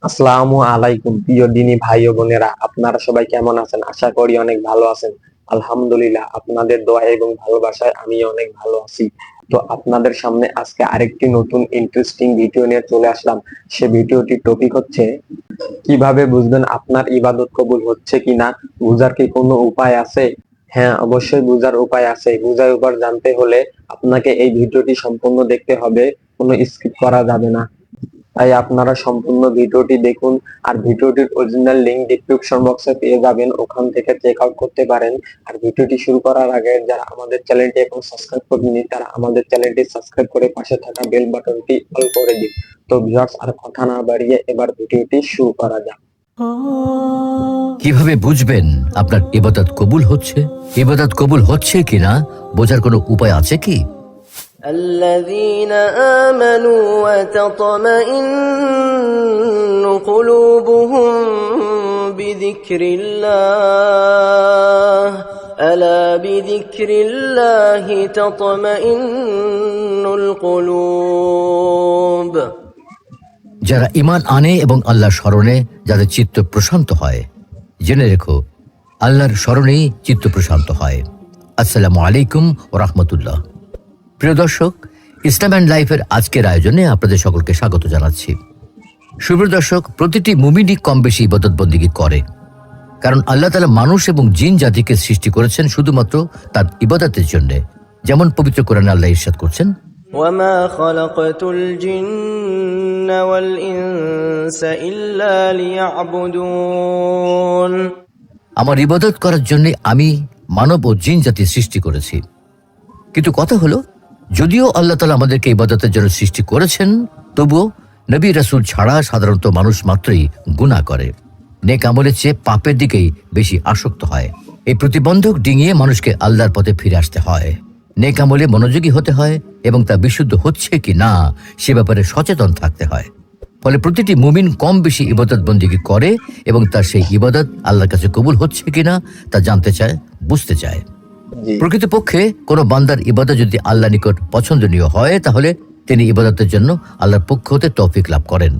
আসসালামু আলাইকুম প্রিয় দিনী ভাই ও বোনেরা, আপনারা সবাই কেমন আছেন? আশা করি অনেক ভালো আছেন। আলহামদুলিল্লাহ, আপনাদের দোয়া এবং ভালোবাসায় আমি অনেক ভালো আছি। তো আপনাদের সামনে আজকে আরেকটি নতুন ইন্টারেস্টিং ভিডিও নিয়ে চলে আসলাম। সে ভিডিওটির টপিক হচ্ছে কিভাবে বুঝবেন আপনার ইবাদত কবুল হচ্ছে কিনা। বুঝার কি কোনো উপায় আছে? হ্যাঁ, অবশ্যই বুঝার উপায় আছে। বুঝার উপায় জানতে হলে আপনাকে এই ভিডিওটি সম্পূর্ণ দেখতে হবে, কোনো স্কিপ করা যাবে না। তাই আপনারা সম্পূর্ণ ভিডিওটি দেখুন। আর ভিডিওটির অরিজিনাল লিংক ডেসক্রিপশন বক্সে পেয়ে যাবেন, ওখান থেকে চেক আউট করতে পারেন। আর ভিডিওটি শুরু করার আগে যারা আমাদের চ্যানেলটি এখন সাবস্ক্রাইব করেননি তারা আমাদের চ্যানেলটি সাবস্ক্রাইব করে পাশে থাকা বেল বাটনটি অল করে দিন। তো ভিউয়ার্স, আর কথা না বাড়িয়ে এবার ভিডিওটি শুরু করা যাক। কিভাবে বুঝবেন আপনার ইবাদত কবুল হচ্ছে? ইবাদত কবুল হচ্ছে কিনা বোঝার কোনো উপায় আছে কি? الذين آمنوا وتطمئن قلوبهم بذكر الله ألا بذكر الله تطمئن القلوب। যারা ঈমান আনে এবং আল্লাহর স্মরণে যাদের চিত্ত প্রশান্ত হয়, জেনে রেখো আল্লাহর স্মরণেই চিত্ত প্রশান্ত হয়। আসসালামু আলাইকুম ওয়া রাহমাতুল্লাহ। প্রিয় দর্শক, ইসলাম অ্যান্ড লাইফের আজকের আয়োজনে আপনাদের সকলকে স্বাগত জানাচ্ছি। সুপ্রিয় দর্শক, প্রতিটি মুমিনই কম বেশি ইবাদত বন্দেগী করে, কারণ আল্লাহ তাআলা মানুষ এবং জিন জাতিকে সৃষ্টি করেছেন শুধুমাত্র তার ইবাদতের জন্য। যেমন পবিত্র কোরআনে আল্লাহ ইরশাদ করছেন, وما خلقت الجن والإنس إلا ليعبدون। আমার ইবাদত করার জন্য আমি মানব ও জিন জাতি সৃষ্টি করেছি। কিন্তু কথা হলো, যদিও আল্লাহ তাআলা আমাদেরকে ইবাদতের জন্য সৃষ্টি করেছেন, তবুও নবী রাসূল ছাড়া সাধারণত মানুষ মাত্রই গুনাহ করে, নেক আমলের চেয়ে পাপের দিকেই বেশি আসক্ত হয়। এই প্রতিবন্ধক ডিঙিয়ে মানুষকে আল্লাহর পথে ফিরে আসতে হয়, নেক আমলে মনোযোগী হতে হয় এবং তা বিশুদ্ধ হচ্ছে কি না সে ব্যাপারে সচেতন থাকতে হয়। ফলে প্রতিটি মুমিন কম বেশি ইবাদত বন্দেগী করে এবং তার সেই ইবাদত আল্লাহর কাছে কবুল হচ্ছে কিনা তা জানতে চায়, বুঝতে চায়। প্রকৃতপক্ষে কোনো বান্দার ইবাদত যদি আল্লাহ নিকট পছন্দনীয় হয়, তাহলে তিনি ইবাদতের জন্য আল্লাহর পক্ষ হতে তৌফিক লাভ করেন,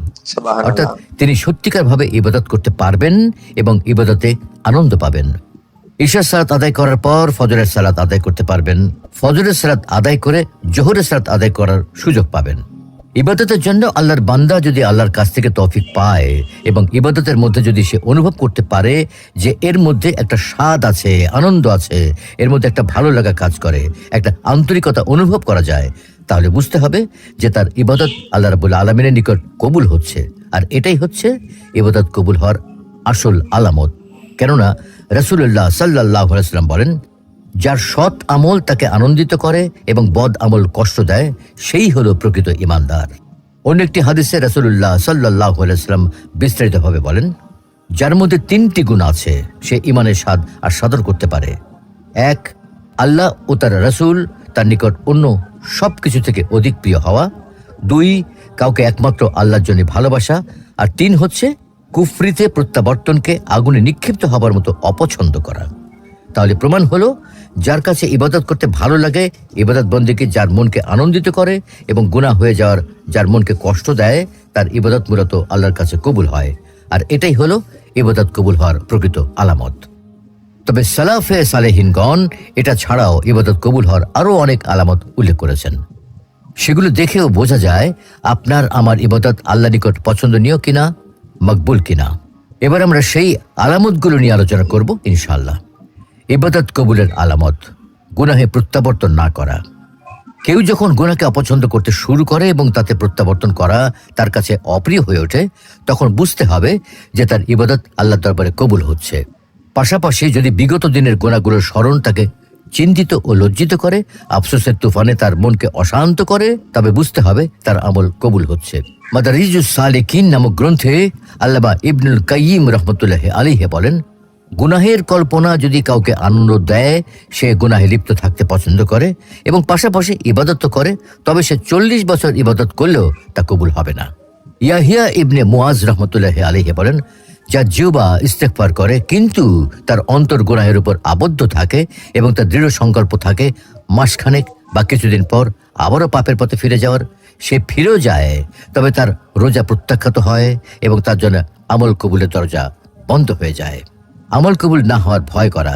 অর্থাৎ তিনি সত্যিকার ভাবে ইবাদত করতে পারবেন এবং ইবাদতে আনন্দ পাবেন। ঈশার সালাত আদায় করার পর ফজরের সালাত আদায় করতে পারবেন, ফজরের সালাত আদায় করে জোহরের সালাত আদায় করার সুযোগ পাবেন। ইবাদতের জন্য আল্লাহর বান্দা যদি আল্লাহর কাছ থেকে তৌফিক পায় এবং ইবাদতের মধ্যে যদি সে অনুভব করতে পারে যে এর মধ্যে একটা স্বাদ আছে, আনন্দ আছে, এর মধ্যে একটা ভালো লাগা কাজ করে, একটা আন্তরিকতা অনুভব করা যায়, তাহলে বুঝতে হবে যে তার ইবাদত আল্লাহ রাব্বুল আলামিনের নিকট কবুল হচ্ছে। আর এটাই হচ্ছে ইবাদত কবুল হওয়ার আসল আলামত। কেননা রাসূলুল্লাহ সাল্লাল্লাহু আলাইহি ওয়াসাল্লাম বলেন, যার সৎ আমল তাকে আনন্দিত করে এবং বদ আমল কষ্ট দেয়, সেই হলো প্রকৃত ঈমানদার। অন্য একটি হাদিসে রাসূলুল্লাহ সাল্লাল্লাহু আলাইহি ওয়াসাল্লাম বিস্তারিতভাবে বলেন, যার মধ্যে 3টি গুণ আছে সে ঈমানের স্বাদ আস্বাদন করতে পারে। 1, আল্লাহ ও তার রাসূল তার নিকট অন্য সবকিছু থেকে অধিক প্রিয় হওয়া। 2, কাউকে একমাত্র আল্লাহর জন্য ভালোবাসা। আর 3 হচ্ছে কুফরিতে প্রত্যাবর্তনকে আগুনে নিক্ষিপ্ত হবার মতো অপছন্দ করা। তাহলে প্রমাণ হলো, যার কাছে ইবাদত করতে ভালো লাগে, ইবাদত বন্দেগী যার মনকে আনন্দিত করে এবং গুনাহ হয়ে যাওয়ার যার মনকে কষ্ট দেয়, তার ইবাদত মূলত আল্লাহর কাছে কবুল হয়। আর এটাই হলো ইবাদত কবুল হওয়ার প্রকৃত আলামত। তবে সালাফে সালেহিনগণ এটা ছাড়াও ইবাদত কবুল হওয়ার আরো অনেক আলামত উল্লেখ করেছেন। সেগুলো দেখেও বোঝা যায় আপনার আমার ইবাদত আল্লাহ নিকট পছন্দনীয় কিনা, মকবুল কিনা। এবার আমরা সেই আলামতগুলো নিয়ে আলোচনা করব ইনশাআল্লাহ। ইবাদত কবুলের আলামত: গুনাহে প্রত্যাবর্তন না করা। কেউ যখন গুনাহকে অপছন্দ করতে শুরু করে এবং তাতে প্রত্যাবর্তন করা তার কাছে অপ্রিয় হয়ে ওঠে, তখন বুঝতে হবে যে তার ইবাদত আল্লাহর দরবারে কবুল হচ্ছে। পাশাপাশি যদি বিগত দিনের গুনাহগুলোর স্মরণ তাকে চিন্তিত ও লজ্জিত করে, আফসোসের তুফানে তার মনকে অশান্ত করে, তবে বুঝতে হবে তার আমল কবুল হচ্ছে। মাদারিজুস সালিকিন নামক গ্রন্থে আল্লামা ইবনুল কাইয়িম রাহমাতুল্লাহি আলাইহি বলেন, গুনাহের কল্পনা যদি কাউকে আনন্দ দেয়, সে গুনাহে লিপ্ত থাকতে পছন্দ করে এবং পাশাপাশি ইবাদত করে, তবে সে 40 বছর ইবাদত করলেও তা কবুল হবে না। ইয়াহিয়া ইবনে মুআজ রাহমাতুল্লাহি আলাইহি বলেন, যার জিহ্বা ইস্তেগফার করে কিন্তু তার অন্তর গুনাহের উপর আবদ্ধ থাকে এবং তার দৃঢ় সংকল্প থাকে মাসখানেক বা কিছুদিন পর আবারও পাপের পথে ফিরে যাওয়ার, সে ফিরেও যায়, তবে তার রোজা প্রত্যাখ্যাত হয় এবং তার জন্য আমল কবুলের দরজা বন্ধ হয়ে যায়। আমল কবুল না হওয়ার ভয় করা।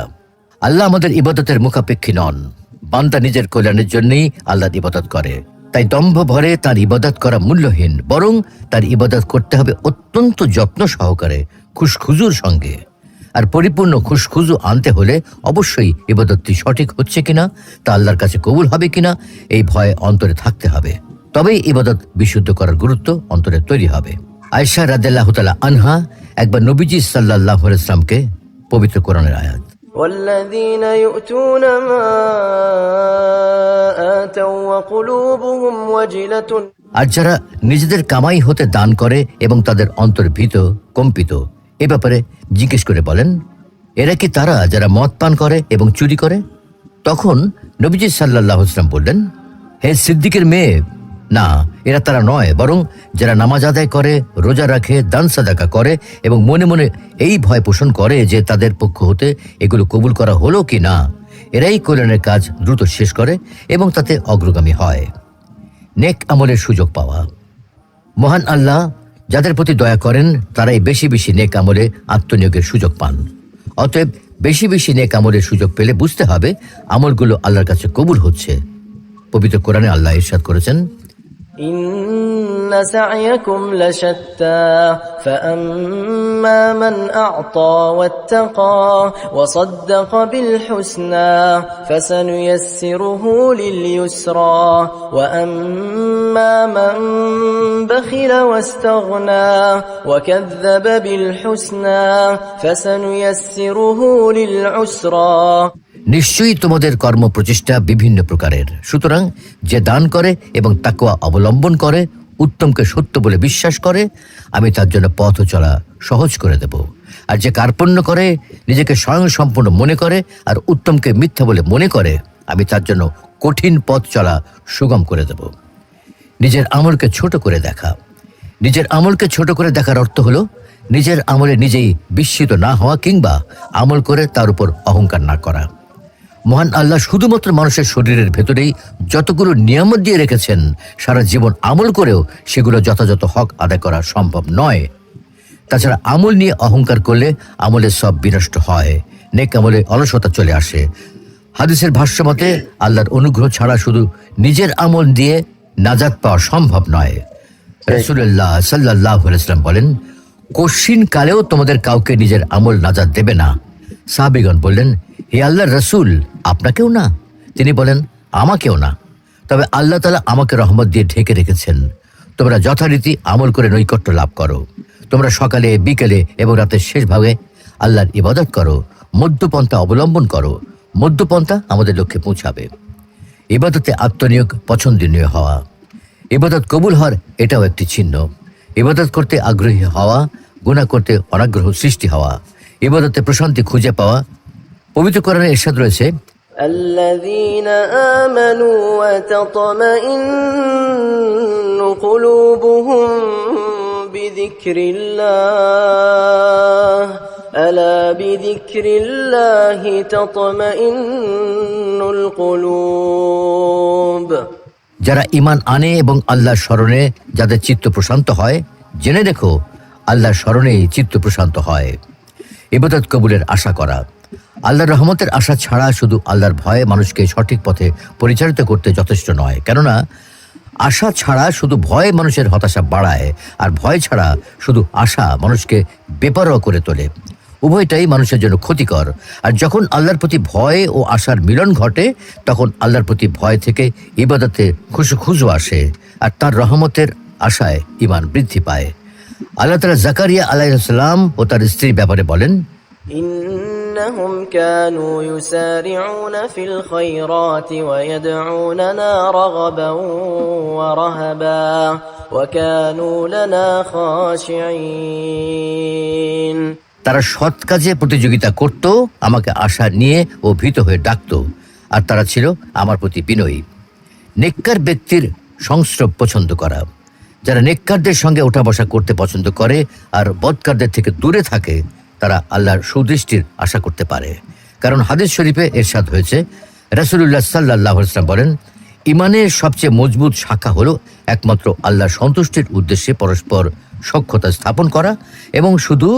আল্লাহ আমাদের ইবাদতের মুখাপেক্ষী নন। বান্দা নিজের কল্যাণের জন্যই আল্লাহর ইবাদত করে, তাই দম্ভ ভরে তার ইবাদত করা মূল্যহীন, বরং তার ইবাদত করতে হবে অত্যন্ত যত্ন সহকারে, খুশখুজুর সঙ্গে। আর পরিপূর্ণ খুশখুজু আনতে হলে অবশ্যই ইবাদতটি সঠিক হচ্ছে কিনা, তা আল্লাহর কাছে কবুল হবে কিনা, এই ভয় অন্তরে থাকতে হবে। তবেই ইবাদত বিশুদ্ধ করার গুরুত্ব অন্তরে তৈরি হবে। আয়েশা রাদিয়াল্লাহু তাআলা আনহা একবার নবীজি সাল্লাল্লাহু আলাইহি ওয়াসাল্লামকে পবিত্র কোরআনের আয়াত والذين يؤتون ما آتوا وقلوبهم وجلة আর যারা নিজেদের কামাই হতে দান করে এবং তাদের অন্তর ভীত কম্পিত, এ ব্যাপারে জিজ্ঞেস করে বলেন, এরা কি তারা যারা মদ পান করে এবং চুরি করে? তখন নবীজি সাল্লাল্লাহু আলাইহি ওয়াসাল্লাম বললেন, হে সিদ্দিকের মেয়ে, না, এরা তারা নয়, বরং যারা নামাজ আদায় করে, রোজা রাখে, দান সাদাকা করে এবং মনে মনে এই ভয় পোষণ করে যে তাদের পক্ষ হতে এগুলো কবুল করা হলো কি না, এরাই কল্যাণের কাজ দ্রুত শেষ করে এবং তাতে অগ্রগামী হয়। নেক আমলের সুযোগ পাওয়া। মহান আল্লাহ যাদের প্রতি দয়া করেন তারাই বেশি বেশি নেক আমলে আত্মনিয়োগের সুযোগ পান। অতএব বেশি বেশি নেক আমলের সুযোগ পেলে বুঝতে হবে আমলগুলো আল্লাহর কাছে কবুল হচ্ছে। পবিত্র কোরআনে আল্লাহ ইরশাদ করেছেন, إن سعيكم لشتى فأما من أعطى واتقى وصدق بالحسنى فسنيسره لليسرى وأما من بخل واستغنى وكذب بالحسنى فسنيسره للعسرى নিশ্চয়ই তোমাদের কর্ম প্রচেষ্টা বিভিন্ন প্রকারের, সুতরাং যে দান করে এবং তাকওয়া অবলম্বন করে, উত্তমকে সত্য বলে বিশ্বাস করে, আমি তার জন্য পথ চলা সহজ করে দেব। আর যে কার্পণ্য করে, নিজেকে স্বয়ং সম্পূর্ণ মনে করে আর উত্তমকে মিথ্যা বলে মনে করে, আমি তার জন্য কঠিন পথ চলা সুগম করে দেব। নিজের আমলকে ছোট করে দেখা। নিজের আমলকে ছোট করে দেখার অর্থ হলো নিজের আমলে নিজেই বিস্মিত না হওয়া কিংবা আমল করে তার উপর অহংকার না করা। মহান আল্লাহ শুধুমাত্র মানুষের শরীরের ভেতরেই যতগুলো নিয়ামত দিয়ে রেখেছেন, সারা জীবন আমল করেও সেগুলো যথাযথ হক আদায় করা সম্ভব নয়। তাছাড়া আমল নিয়ে অহংকার করলে আমলের সব বিনষ্ট হয়, নেক আমলে অলসতা চলে আসে। হাদিসের ভাষ্য মতে আল্লাহর অনুগ্রহ ছাড়া শুধু নিজের আমল দিয়ে নাজাত পাওয়া সম্ভব নয়। রাসূলুল্লাহ সাল্লাল্লাহু আলাইহি ওয়াসাল্লাম বলেন, কশিন কালেও তোমাদের কাউকে নিজের আমল নাজাত দেবে না। সাহাবীগণ বললেন, হে আল্লাহর রাসূল, আপনাকেও না? তিনি বলেন, আমাকেও না, তবে আল্লাহ তাআলা আমাকে রহমত দিয়ে ঢেকে রেখেছেন। তোমরা যথারীতি আমল করে নৈকট্য লাভ করো। তোমরা সকালে, বিকেলে এবং রাতের শেষ ভাগে আল্লাহর ইবাদত করো, মধ্যপন্থা অবলম্বন করো। মধ্যপন্থা আমাদের লক্ষ্যে পৌঁছাবে। ইবাদতে আত্মনিয়োগ, পছন্দনীয় হওয়া। ইবাদত কবুল হওয়ার এটাও একটি চিহ্ন। ইবাদত করতে আগ্রহী হওয়া, গুনাহ করতে অনাগ্রহ সৃষ্টি হওয়া, ইবাদতে প্রশান্তি খুঁজে পাওয়া। পবিত্র কোরআনে ইরশাদ রয়েছে, الذين آمنوا وتطمئن قلوبهم بذكر الله ألا بذكر الله تطمئن القلوب। যারা ঈমান আনে এবং আল্লাহর স্মরণে যাদের চিত্ত প্রশান্ত হয়, জেনে দেখো আল্লাহর স্মরণেই চিত্ত প্রশান্ত হয়। ইবাদত কবুলের আশা করা। আল্লাহর রহমতের আশা ছাড়া শুধু আল্লাহর ভয়ে মানুষকে সঠিক পথে পরিচালিত করতে যথেষ্ট নয়, কেননা আশা ছাড়া শুধু ভয় মানুষের হতাশা বাড়ায়, আর ভয় ছাড়া শুধু আশা মানুষকে বেপরোয়া করে তোলে। উভয়টাই মানুষের জন্য ক্ষতিকর। আর যখন আল্লাহর প্রতি ভয় ও আশার মিলন ঘটে, তখন আল্লাহর প্রতি ভয় থেকে ইবাদতে খুশু আসে, আর তার রহমতের আশায় ঈমান বৃদ্ধি পায়। আল্লাহ তাআলা জাকারিয়া আলাইহিস সালাম ও তার স্ত্রীর ব্যাপারে বলেন, إنهم كانوا يسارعون في الخيرات ويدعوننا رغبا ورهبا وكانوا لنا خاشعين। তারা সৎ কাজে প্রতিযোগিতা করত, আমাকে আশা নিয়ে ও ভীত হয়ে ডাকত, আর তারা ছিল আমার প্রতি বিনয়ী। নেককার ব্যক্তির সংস্রব পছন্দ করা। যারা নেককারদের সঙ্গে ওঠা বসা করতে পছন্দ করে আর বদকারদের থেকে দূরে থাকে, তারা আল্লাহর সুদৃষ্টির আশা করতে পারে। কারণ হাদিস শরীফে ইরশাদ হয়েছে, রাসূলুল্লাহ সাল্লাল্লাহু আলাইহি ওয়াসাল্লাম বলেন, ইমানের সবচেয়ে মজবুত শাখা হলো একমাত্র আল্লাহর সন্তুষ্টির উদ্দেশ্যে পরস্পর সখ্যতা স্থাপন করা এবং শুধু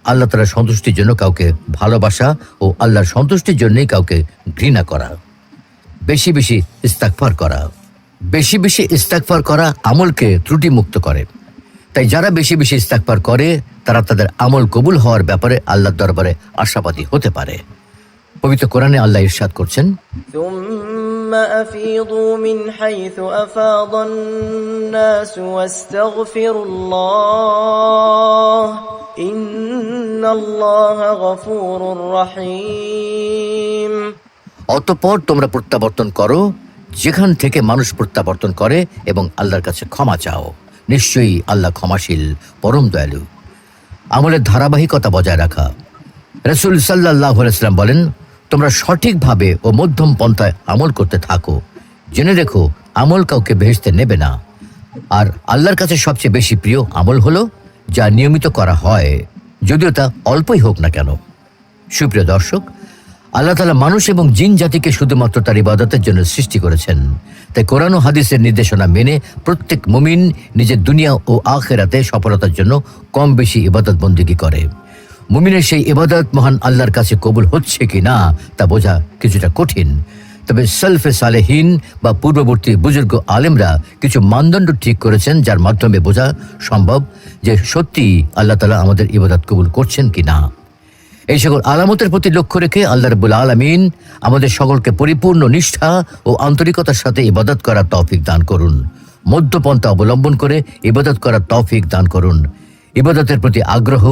আল্লাহ তাআলার সন্তুষ্টির জন্য কাউকে ভালোবাসা ও আল্লাহর সন্তুষ্টির জন্যই কাউকে ঘৃণা করা। বেশি বেশি ইস্তেগফার করা। বেশি বেশি ইস্তেগফার করা আমলকে ত্রুটিমুক্ত করে। তাই যারা বেশি বেশি ইস্তেগফার করে তারা তাদের আমল কবুল হওয়ার ব্যাপারে আল্লাহর দরবারে আশাবাদী হতে পারে। পবিত্র কোরআনে আল্লাহ ইরশাদ করছেন, ثم أفيضوا من حيث أفاض الناس واستغفروا الله إن الله غفور رحيم। অতঃপর তোমরা প্রত্যাবর্তন করো যেখান থেকে মানুষ প্রত্যাবর্তন করে এবং আল্লাহর কাছে ক্ষমা চাও। নিশ্চয়ই আল্লাহ ক্ষমাশীল, পরম দয়ালু। আমলের ধারাবাহিকতা বজায় রাখা। রাসূল সাল্লাল্লাহু আলাইহি ওয়াসাল্লাম বলেন, তোমরা সঠিকভাবে ও মধ্যম পন্থায় আমল করতে থাকো। জেনে রেখো আমল কাউকে বেহেশতে নেবে না। আর আল্লাহর কাছে সবচেয়ে বেশি প্রিয় আমল হলো যা নিয়মিত করা হয়, যদিও তা অল্পই হোক না কেন। সুপ্রিয় দর্শক, আল্লাহ তাআলা মানুষ এবং জিন জাতিকে শুধুমাত্র তার ইবাদতের জন্য সৃষ্টি করেছেন। তাই কোরআন ও হাদিসের নির্দেশনা মেনে প্রত্যেক মুমিন নিজের দুনিয়া ও আখিরাতে সফলতার জন্য কম বেশি ইবাদত বন্দেগী করে। মুমিনের সেই ইবাদত মহান আল্লাহর কাছে কবুল হচ্ছে কি না তা বোঝা কিছুটা কঠিন। তবে সালফে সালেহীন বা পূর্ববর্তী বুজুর্গ আলেমরা কিছু মানদণ্ড ঠিক করেছেন যার মাধ্যমে বোঝা সম্ভব যে সত্যি আল্লাহ তাআলা আমাদের ইবাদত কবুল করছেন কি না। এই সকল আলামতের প্রতি লক্ষ্য রেখে আল্লাহ রাব্বুল আলামিন আমাদের সকলকে পরিপূর্ণ নিষ্ঠা ও আন্তরিকতার সাথে ইবাদত করার তৌফিক দান করুন। মধ্যপন্থা অবলম্বন করে ইবাদত করার তৌফিক দান করুন। ইবাদতের প্রতি আগ্রহ,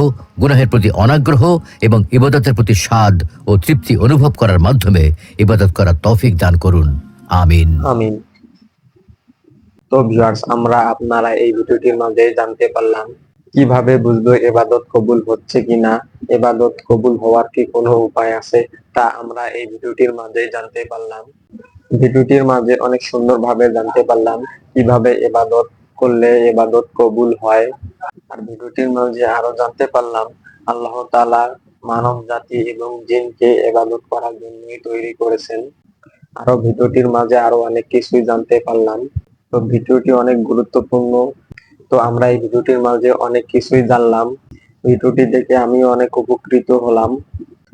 গুনাহের প্রতি অনাগ্রহ এবং ইবাদতের প্রতি স্বাদ ও তৃপ্তি অনুভব করার মাধ্যমে ইবাদত করার তৌফিক দান করুন। আমিন। আমিন। তো ভিউয়ার্স, আমরা আপনারা এই ভিডিওটির মাঝে জানতে পারলাম কিভাবে বুঝবো ইবাদত কবুল হচ্ছে কিনা, ইবাদত কবুল হওয়ার কি কোনো উপায় আছে, তা আমরা এই ভিডিওটির মাঝে জানতে পারলাম। ভিডিওটির মাঝে অনেক সুন্দরভাবে জানতে পারলাম কিভাবে ইবাদত করলে ইবাদত কবুল হয়। আর ভিডিওটির মাঝে আরো জানতে পারলাম আল্লাহ তাআলা মানব জাতি এবং জিনকে ইবাদত করার জন্যই তৈরি করেছেন। আরো ভিডিওটির মাঝে আরো অনেক কিছুই জানতে পারলাম। তো ভিডিওটি অনেক গুরুত্বপূর্ণ। তো আমরা এই ভিডিওটির মাঝে অনেক কিছুই জানলাম। ভিডিওটি দেখে আমিও অনেক উপকৃত হলাম।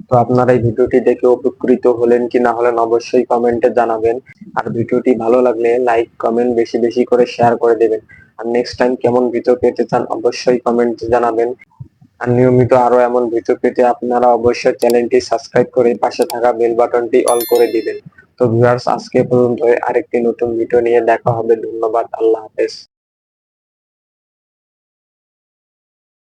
তো আপনারা এই ভিডিওটি দেখে উপকৃত হলেন কি না হলেন অবশ্যই কমেন্টে জানাবেন। আর ভিডিওটি ভালো লাগলে লাইক কমেন্ট বেশি বেশি করে শেয়ার করে দেবেন। আর নেক্সট টাইম কেমন ভিডিও পেতে চান অবশ্যই কমেন্টে জানাবেন। আর নিয়মিত আরো এমন ভিডিও পেতে আপনারা অবশ্যই চ্যানেলটি সাবস্ক্রাইব করে পাশে থাকা বেল বাটনটি অল করে দিবেন। তো ভিউয়ার্স, আজকে পর্যন্ত আরেকটি নতুন ভিডিও নিয়ে দেখা হবে। ধন্যবাদ। আল্লাহ হাফেজ।